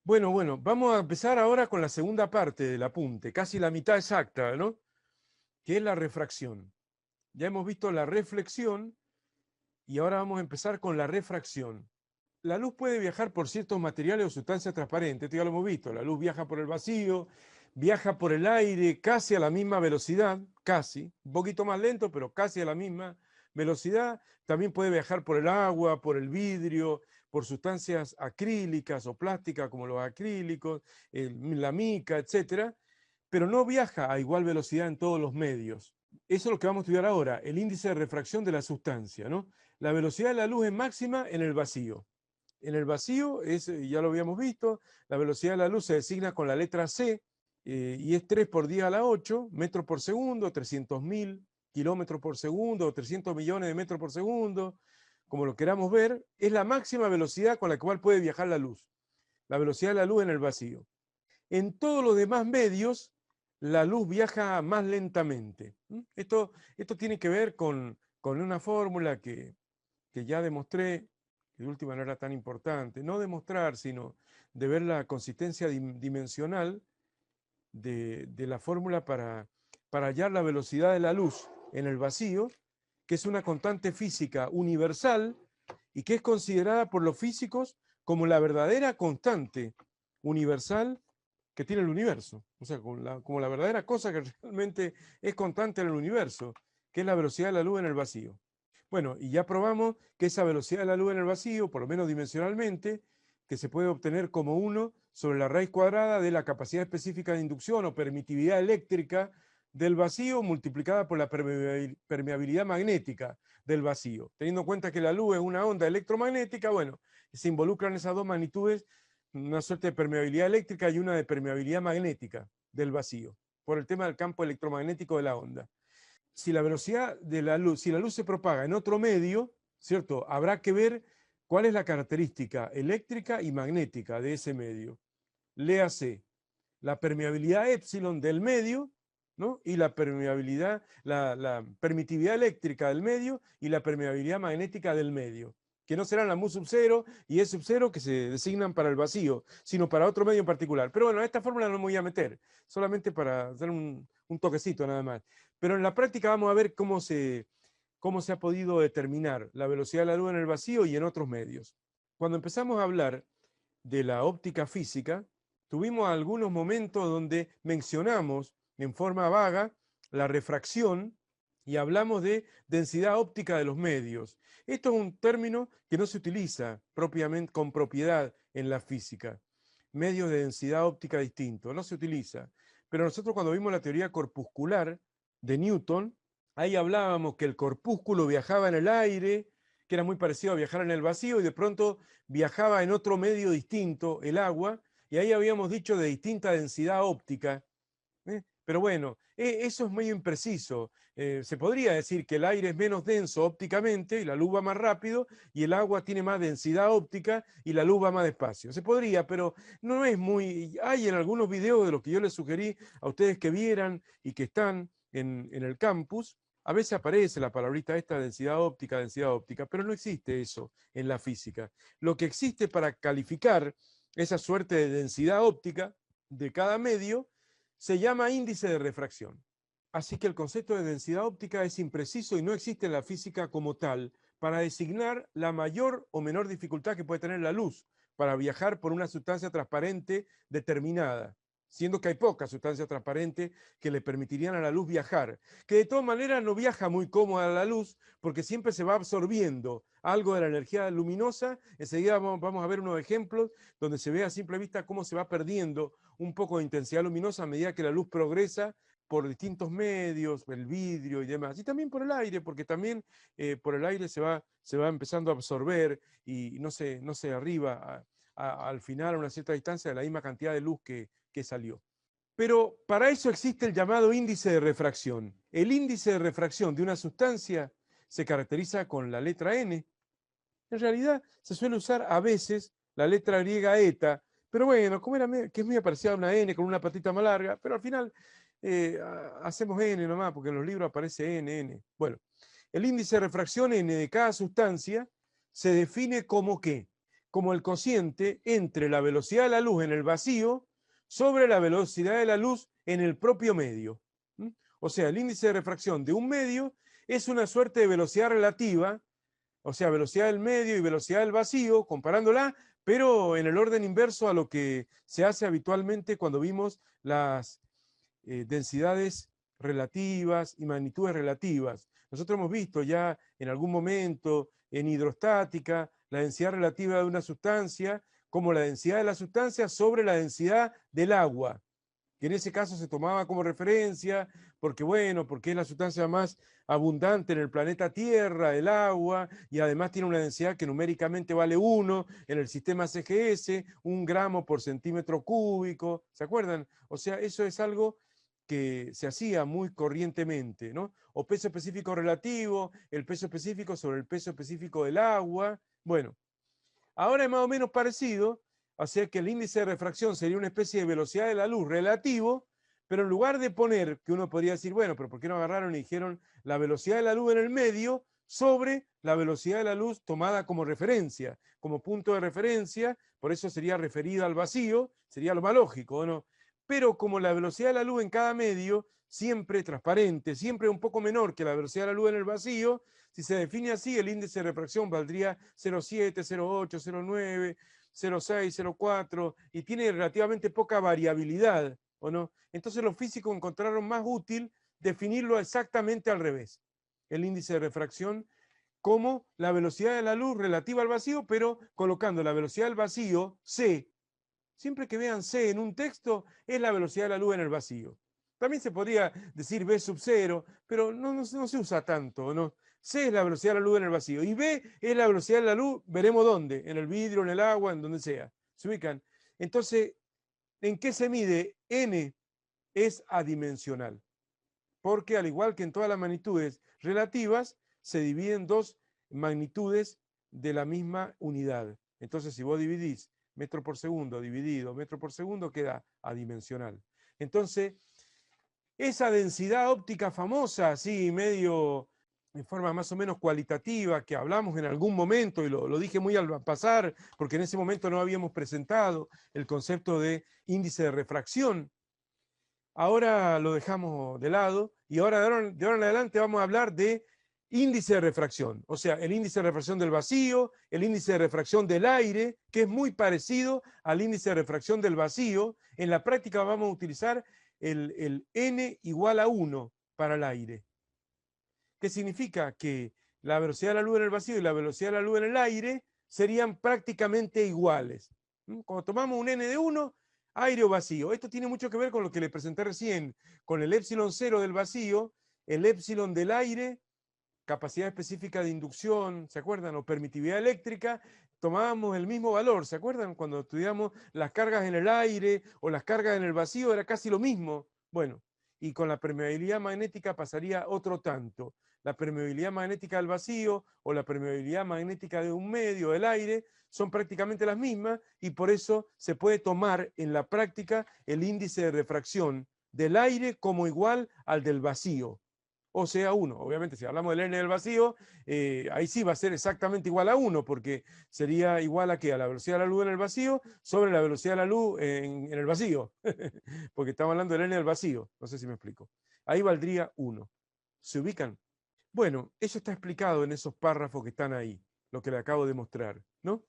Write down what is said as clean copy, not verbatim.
Bueno, vamos a empezar ahora con la segunda parte del apunte, casi la mitad exacta, ¿no? Que es la refracción. Ya hemos visto la reflexión y ahora vamos a empezar con la refracción. La luz puede viajar por ciertos materiales o sustancias transparentes, esto ya lo hemos visto. La luz viaja por el vacío, viaja por el aire casi a la misma velocidad, casi, un poquito más lento, pero casi a la misma velocidad. También puede viajar por el agua, por el vidrio, por sustancias acrílicas o plásticas como los acrílicos, la mica, etcétera, pero no viaja a igual velocidad en todos los medios. Eso es lo que vamos a estudiar ahora, el índice de refracción de la sustancia, ¿no? La velocidad de la luz es máxima en el vacío. En el vacío, ya lo habíamos visto, la velocidad de la luz se designa con la letra C y es 3 por 10 a la 8 metros por segundo, 300.000 kilómetros por segundo, 300 millones de metros por segundo, como lo queramos ver, es la máxima velocidad con la cual puede viajar la luz, la velocidad de la luz en el vacío. En todos los demás medios, la luz viaja más lentamente. Esto tiene que ver con una fórmula que ya demostré, que de última no era tan importante, no demostrar, sino de ver la consistencia dimensional de la fórmula para hallar la velocidad de la luz en el vacío, que es una constante física universal y que es considerada por los físicos como la verdadera constante universal que tiene el universo. O sea, como la verdadera cosa que realmente es constante en el universo, que es la velocidad de la luz en el vacío. Bueno, y ya probamos que esa velocidad de la luz en el vacío, por lo menos dimensionalmente, que se puede obtener como 1 sobre la raíz cuadrada de la capacidad específica de inducción o permitividad eléctrica del vacío multiplicada por la permeabilidad magnética del vacío. Teniendo en cuenta que la luz es una onda electromagnética, bueno, se involucran esas dos magnitudes, una suerte de permeabilidad eléctrica y una de permeabilidad magnética del vacío, por el tema del campo electromagnético de la onda. Si la velocidad de la luz, si la luz se propaga en otro medio, ¿cierto? Habrá que ver cuál es la característica eléctrica y magnética de ese medio. Léase la permeabilidad épsilon del medio, ¿no? Y la permeabilidad, la permitividad eléctrica del medio y la permeabilidad magnética del medio, que no serán la mu sub 0 y E sub 0 que se designan para el vacío, sino para otro medio en particular. Pero bueno, a esta fórmula no me voy a meter, solamente para hacer un toquecito nada más. Pero en la práctica vamos a ver cómo se ha podido determinar la velocidad de la luz en el vacío y en otros medios. Cuando empezamos a hablar de la óptica física, tuvimos algunos momentos donde mencionamos en forma vaga la refracción y hablamos de densidad óptica de los medios. Esto es un término que no se utiliza propiamente con propiedad en la física. Medios de densidad óptica distintos, no se utiliza. Pero nosotros cuando vimos la teoría corpuscular de Newton, ahí hablábamos que el corpúsculo viajaba en el aire, que era muy parecido a viajar en el vacío, y de pronto viajaba en otro medio distinto, el agua, y ahí habíamos dicho de distinta densidad óptica. Pero bueno, eso es medio impreciso. Se podría decir que el aire es menos denso ópticamente y la luz va más rápido, y el agua tiene más densidad óptica y la luz va más despacio. Se podría, pero no es muy... Hay en algunos videos de los que yo les sugerí a ustedes que vieran y que están en el campus, a veces aparece la palabrita esta densidad óptica, pero no existe eso en la física. Lo que existe para calificar esa suerte de densidad óptica de cada medio se llama índice de refracción. Así que el concepto de densidad óptica es impreciso y no existe en la física como tal para designar la mayor o menor dificultad que puede tener la luz para viajar por una sustancia transparente determinada, siendo que hay pocas sustancias transparentes que le permitirían a la luz viajar, que de todas maneras no viaja muy cómoda la luz porque siempre se va absorbiendo algo de la energía luminosa. Enseguida vamos a ver unos ejemplos donde se ve a simple vista cómo se va perdiendo un poco de intensidad luminosa a medida que la luz progresa por distintos medios, el vidrio y demás, y también por el aire, porque también por el aire se va empezando a absorber y no se arriba al final a una cierta distancia de la misma cantidad de luz que salió. Pero para eso existe el llamado índice de refracción. El índice de refracción de una sustancia se caracteriza con la letra N. En realidad se suele usar a veces la letra griega eta, pero bueno, como era que es muy parecida a una N con una patita más larga, pero al final hacemos N nomás, porque en los libros aparece N. Bueno, el índice de refracción N de cada sustancia se define como ¿qué? como el cociente entre la velocidad de la luz en el vacío sobre la velocidad de la luz en el propio medio. ¿Mm? O sea, el índice de refracción de un medio es una suerte de velocidad relativa, o sea, velocidad del medio y velocidad del vacío, comparándola, pero en el orden inverso a lo que se hace habitualmente cuando vimos las densidades relativas y magnitudes relativas. Nosotros hemos visto ya en algún momento en hidrostática la densidad relativa de una sustancia como la densidad de la sustancia sobre la densidad del agua, que en ese caso se tomaba como referencia porque, bueno, porque es la sustancia más abundante en el planeta Tierra, el agua, y además tiene una densidad que numéricamente vale 1 en el sistema CGS, 1 gramo por centímetro cúbico, ¿se acuerdan? O sea, eso es algo que se hacía muy corrientemente, ¿no? O peso específico relativo, el peso específico sobre el peso específico del agua. Bueno, ahora es más o menos parecido, o sea que el índice de refracción sería una especie de velocidad de la luz relativo, pero en lugar de poner, que uno podría decir, bueno, pero ¿por qué no agarraron y dijeron la velocidad de la luz en el medio sobre la velocidad de la luz tomada como referencia, como punto de referencia? Por eso sería referida al vacío, sería lo más lógico, ¿no? Pero como la velocidad de la luz en cada medio, siempre transparente, siempre un poco menor que la velocidad de la luz en el vacío, si se define así, el índice de refracción valdría 0,7, 0,8, 0,9, 0,6, 0,4 y tiene relativamente poca variabilidad, ¿o no? Entonces los físicos encontraron más útil definirlo exactamente al revés. El índice de refracción como la velocidad de la luz relativa al vacío, pero colocando la velocidad del vacío, c. Siempre que vean c en un texto, es la velocidad de la luz en el vacío. También se podría decir b sub 0, pero no se usa tanto, ¿no? C es la velocidad de la luz en el vacío y b es la velocidad de la luz, veremos dónde, en el vidrio, en el agua, en donde sea. ¿Se ubican? Entonces, ¿en qué se mide? N es adimensional, porque al igual que en todas las magnitudes relativas, se dividen dos magnitudes de la misma unidad. Entonces, si vos dividís metro por segundo dividido metro por segundo, queda adimensional. Entonces, esa densidad óptica famosa, así medio en forma más o menos cualitativa, que hablamos en algún momento, y lo dije muy al pasar, porque en ese momento no habíamos presentado el concepto de índice de refracción. Ahora lo dejamos de lado y ahora de ahora en adelante vamos a hablar de índice de refracción, o sea, el índice de refracción del vacío, el índice de refracción del aire, que es muy parecido al índice de refracción del vacío. En la práctica vamos a utilizar el n igual a 1 para el aire. ¿Qué significa? Que la velocidad de la luz en el vacío y la velocidad de la luz en el aire serían prácticamente iguales. Cuando tomamos un n de 1, aire o vacío. Esto tiene mucho que ver con lo que le presenté recién, con el epsilon 0 del vacío, el epsilon del aire, capacidad específica de inducción, ¿se acuerdan? O permitividad eléctrica, tomábamos el mismo valor, ¿se acuerdan? Cuando estudiamos las cargas en el aire o las cargas en el vacío era casi lo mismo. Bueno, y con la permeabilidad magnética pasaría otro tanto. La permeabilidad magnética del vacío o la permeabilidad magnética de un medio, del aire, son prácticamente las mismas y por eso se puede tomar en la práctica el índice de refracción del aire como igual al del vacío, o sea 1. Obviamente, si hablamos del n del vacío, ahí sí va a ser exactamente igual a 1, porque sería igual a, ¿qué? A la velocidad de la luz en el vacío sobre la velocidad de la luz en el vacío, porque estamos hablando del n del vacío, no sé si me explico. Ahí valdría 1. ¿Se ubican? Bueno, eso está explicado en esos párrafos que están ahí, lo que le acabo de mostrar, ¿no?